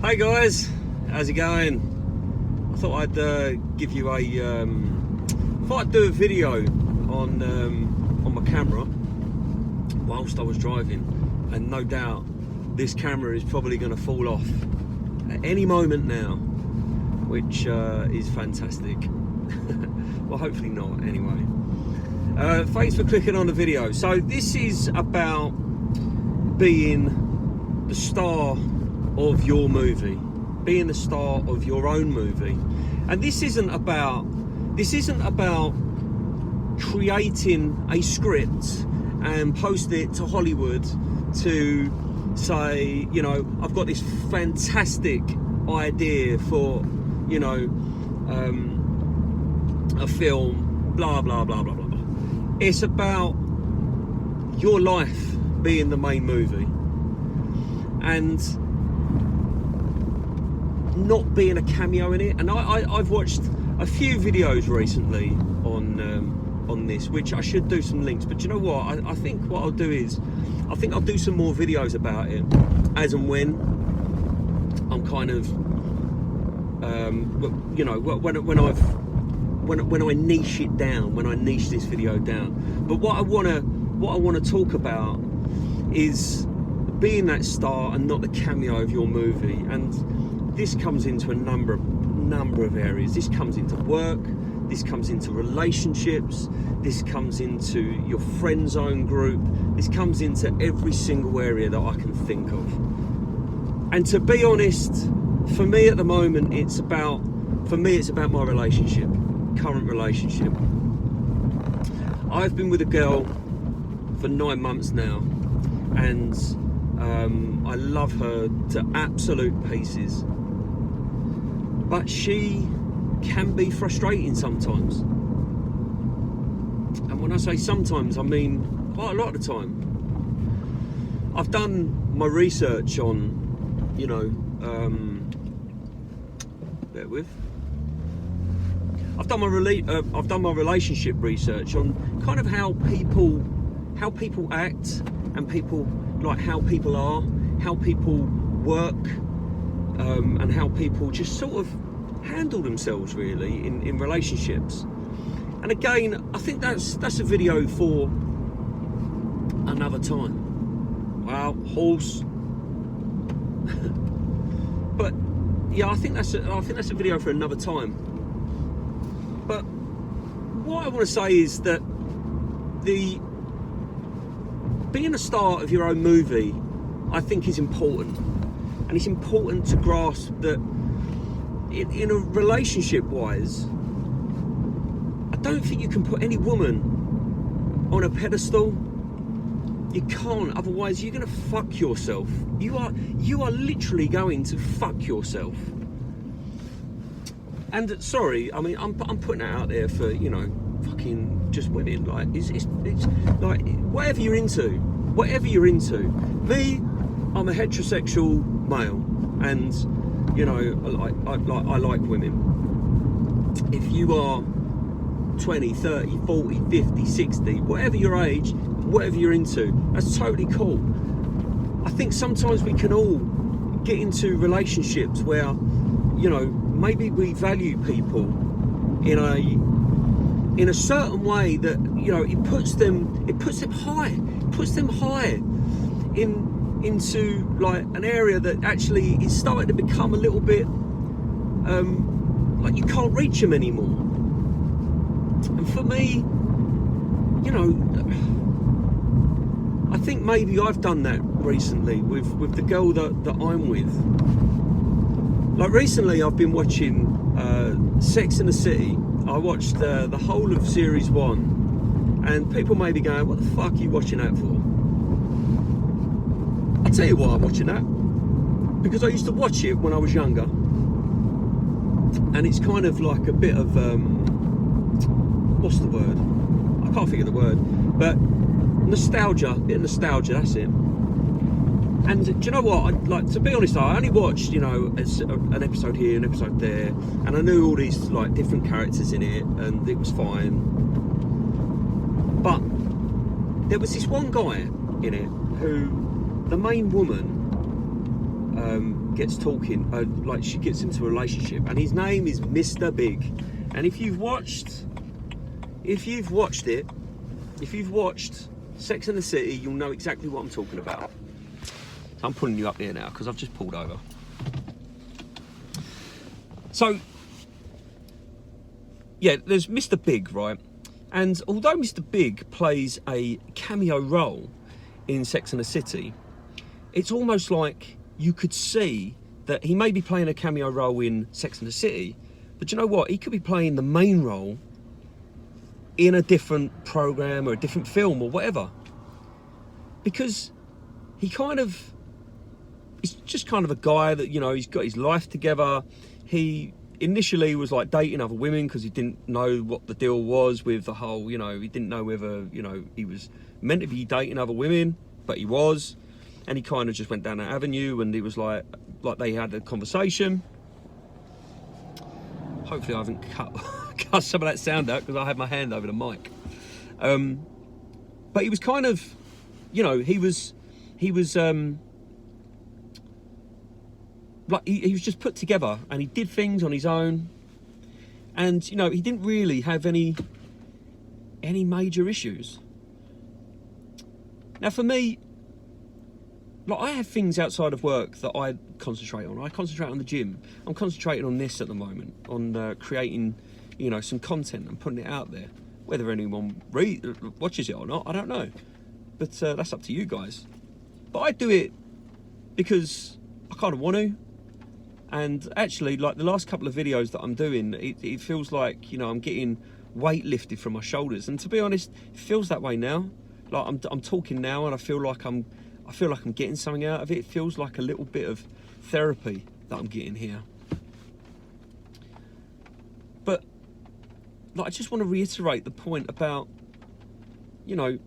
Hey guys, how's it going? I thought I'd give you thought I'd do a video on my camera whilst I was driving, and no doubt this camera is probably going to fall off at any moment now, which is fantastic. Well, hopefully not anyway. Thanks for clicking on the video. So this is about being the star of your movie, being the star of your own movie. And this isn't about creating a script and post it to Hollywood to say, you know, I've got this fantastic idea for, you know, a film, blah blah blah blah blah blah. It's about your life being the main movie and not being a cameo in it. And I've watched a few videos recently on this, which I should do some links, but you know what, I think what I'll do is I'll do some more videos about it as and when I'm kind of you know, when I niche it down, when I niche this video down. But what I want to talk about is being that star and not the cameo of your movie. And this comes into a number of areas. This comes into work, this comes into relationships, this comes into your friend zone group, this comes into every single area that I can think of. And to be honest, for me at the moment, it's about my relationship, current relationship. I've been with a girl for 9 months now, and I love her to absolute pieces. But she can be frustrating sometimes. And when I say sometimes, I mean quite a lot of the time. I've done my research on, you know, bear with. I've done my relationship research on kind of how people act, and people, like how people are, how people work, and how people just sort of handle themselves really in relationships. And again, I think that's a video for another time. Wow, horse. But yeah, I think that's a video for another time. But what I want to say is that being a star of your own movie, I think, is important. And it's important to grasp that in a relationship wise, I don't think you can put any woman on a pedestal. You can't, otherwise you're going to fuck yourself. You are literally going to fuck yourself. And sorry, I mean, I'm putting that out there for, you know, fucking just women. Like, it's like whatever you're into. Me, I'm a heterosexual male, and you know, I like women. If you are 20, 30, 40, 50, 60, whatever your age, whatever you're into, that's totally cool. I think sometimes we can all get into relationships where, you know, maybe we value people in a certain way that, you know, it puts them high into like an area that actually is starting to become a little bit like you can't reach them anymore. And for me, you know, I think maybe I've done that recently with the girl that I'm with. Like recently I've been watching Sex and the City. I watched the whole of series 1, and people may be going, what the fuck are you watching that for? I'll tell you why I'm watching that. Because I used to watch it when I was younger, and it's kind of like a bit of what's the word? I can't think of the word, but nostalgia, bit of nostalgia, that's it. And do you know what? Like, to be honest, I only watched, you know, an episode here, an episode there, and I knew all these like different characters in it, and it was fine. But there was this one guy in it who, the main woman, gets talking, like she gets into a relationship, and his name is Mr. Big. And if you've watched Sex and the City, you'll know exactly what I'm talking about. So I'm pulling you up here now because I've just pulled over. So yeah, there's Mr. Big, right? And although Mr. Big plays a cameo role in Sex and the City, it's almost like you could see that he may be playing a cameo role in Sex and the City, but you know what? He could be playing the main role in a different program or a different film or whatever. Because he's just kind of a guy that, you know, he's got his life together. He initially was like dating other women because he didn't know what the deal was with the whole, you know, he didn't know whether, you know, he was meant to be dating other women, but he was. And he kind of just went down that avenue, and it was like they had a conversation. Hopefully I haven't cut some of that sound out because I had my hand over the mic. But he was kind of, you know, he was like he was just put together, and he did things on his own, and you know, he didn't really have any major issues. Now for me, like, I have things outside of work that I concentrate on. I concentrate on the gym. I'm concentrating on this at the moment, on creating, you know, some content and putting it out there. Whether anyone watches it or not, I don't know. But that's up to you guys. But I do it because I kind of want to. And actually, like the last couple of videos that I'm doing, it feels like, you know, I'm getting weight lifted from my shoulders. And to be honest, it feels that way now. Like I'm talking now, and I feel like I'm getting something out of it. It feels like a little bit of therapy that I'm getting here. But like, I just want to reiterate the point about, you know,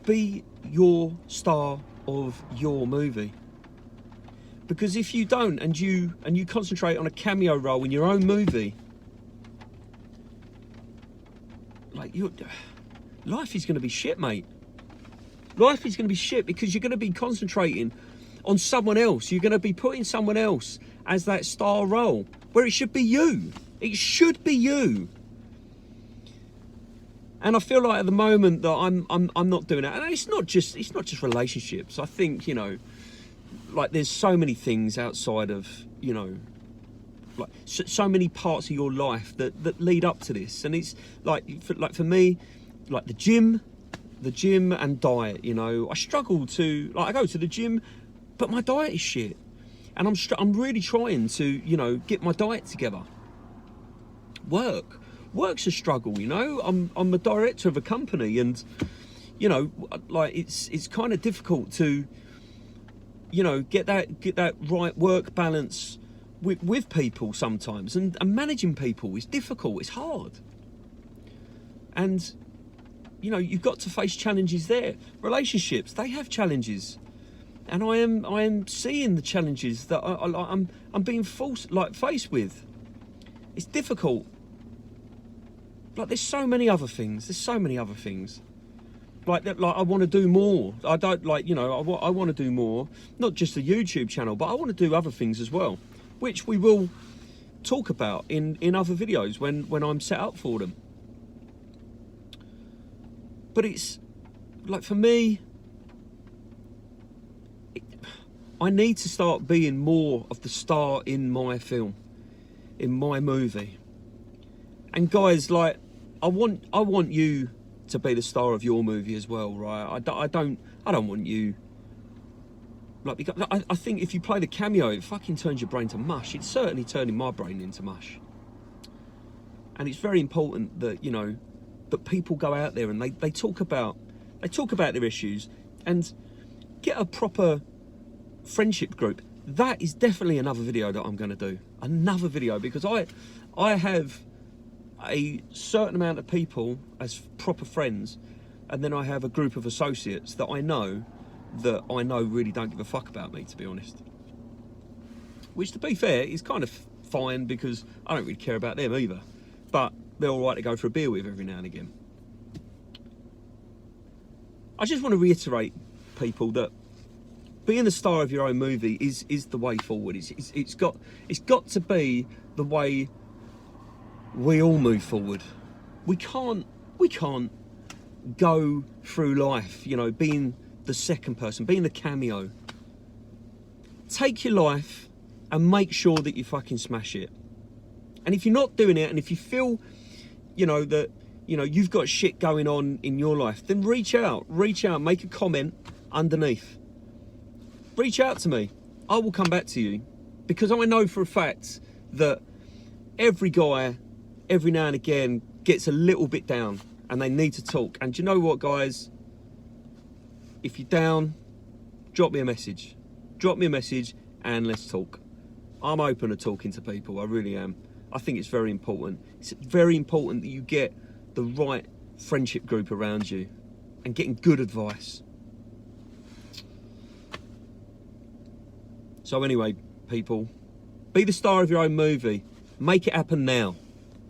be your star of your movie. Because if you don't, and you concentrate on a cameo role in your own movie, like, your life is going to be shit, mate. Life is going to be shit because you're going to be concentrating on someone else. You're going to be putting someone else as that star role, where it should be you. It should be you. And I feel like at the moment that I'm not doing it. And it's not just relationships. I think, you know, like there's so many things outside of, you know, like so many parts of your life that lead up to this. And it's like for me, like the gym and diet, you know, I struggle to, like, I go to the gym, but my diet is shit. And I'm really trying to, you know, get my diet together. Work's a struggle, you know. I'm a director of a company, and, you know, like it's kind of difficult to, you know, get that right work balance with people sometimes, and managing people is difficult. It's hard. And, you know, you've got to face challenges there. Relationships, they have challenges, and I am seeing the challenges that I'm being faced with. It's difficult. Like, there's so many other things. Like I want to do more. I don't, like, you know, I want to do more. Not just a YouTube channel, but I want to do other things as well, which we will talk about in other videos when I'm set up for them. But it's like, for me, I need to start being more of the star in my film, in my movie. And guys, like, I want you to be the star of your movie as well, right? I don't want you, like, because I think if you play the cameo, it fucking turns your brain to mush. It's certainly turning my brain into mush. And it's very important that, you know, that people go out there and they talk about their issues and get a proper friendship group. That is definitely another video that I'm going to do. Another video, because I have a certain amount of people as proper friends, and then I have a group of associates that I know really don't give a fuck about me, to be honest. Which, to be fair, is kind of fine, because I don't really care about them either. But they're all right to go for a beer with every now and again. I just want to reiterate, people, that being the star of your own movie is the way forward. It's got to be the way we all move forward. We can't go through life, you know, being the second person, being the cameo. Take your life and make sure that you fucking smash it. And if you're not doing it, and if you feel, you know, that, you know, you've got shit going on in your life, then reach out, make a comment underneath. Reach out to me. I will come back to you, because I know for a fact that every guy, every now and again, gets a little bit down and they need to talk. And do you know what, guys? If you're down, drop me a message. Drop me a message and let's talk. I'm open to talking to people, I really am. I think it's very important. It's very important that you get the right friendship group around you and getting good advice. So anyway, people, be the star of your own movie. Make it happen now.